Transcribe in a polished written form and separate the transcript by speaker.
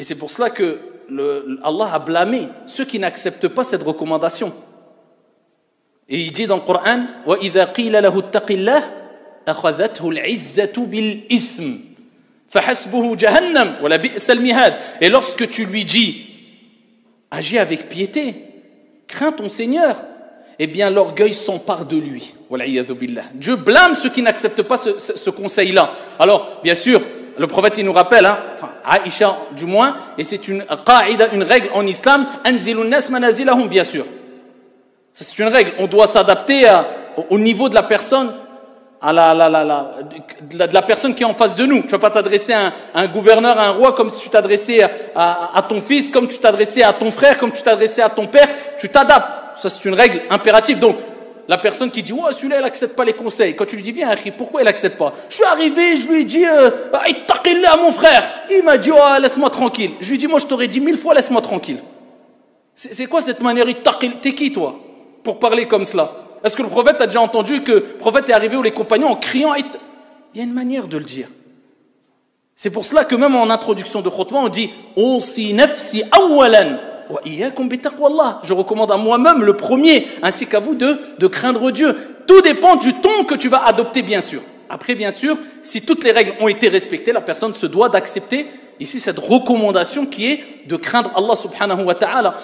Speaker 1: Et c'est pour cela que Allah a blâmé ceux qui n'acceptent pas cette recommandation. Et il dit dans le Coran وَإِذَا قِيلَ لَهُ اتَّقِ اللَّهِ أَخَذَتْهُ الْعِزَّةُ بِالْإِثْمِ فَحَسْبُهُ جَهَنَّمْ وَلَبِئْسَ الْمِهَادُ. Et lorsque tu lui dis agis avec piété, crains ton Seigneur, eh bien l'orgueil s'empare de lui. Dieu blâme ceux qui n'acceptent pas ce conseil-là. Alors, bien sûr, le prophète il nous rappelle, enfin Aïcha du moins, et c'est une qa'ida, une règle en islam, anzilun nas manazilahum, bien sûr. C'est une règle, on doit s'adapter au niveau de la personne, de la personne qui est en face de nous. Tu ne vas pas t'adresser à un gouverneur, à un roi, comme si tu t'adressais à ton fils, comme tu t'adressais à ton frère, comme tu t'adressais à ton père. Tu t'adaptes. Ça, c'est une règle impérative. Donc, la personne qui dit, ouais, celui-là, il n'accepte pas les conseils. Quand tu lui dis, viens, pourquoi il n'accepte pas? Je suis arrivé, je lui ai dit, ittaqillah, mon frère. Il m'a dit, oh, laisse-moi tranquille. Je lui ai dit, moi, je t'aurais dit 1000 fois, laisse-moi tranquille. C'est quoi cette manière, ittaqillah? T'es qui, toi, pour parler comme cela? Est-ce que le prophète a déjà entendu que le prophète est arrivé où les compagnons en criant? Il y a une manière de le dire. C'est pour cela que même en introduction de khutbah, on dit Usi nafsi awwalan wa iyyakum bi taqwallah. Je recommande à moi-même le premier, ainsi qu'à vous de craindre Dieu. Tout dépend du ton que tu vas adopter, bien sûr. Après, bien sûr, si toutes les règles ont été respectées, la personne se doit d'accepter ici cette recommandation qui est de craindre Allah subhanahu wa ta'ala.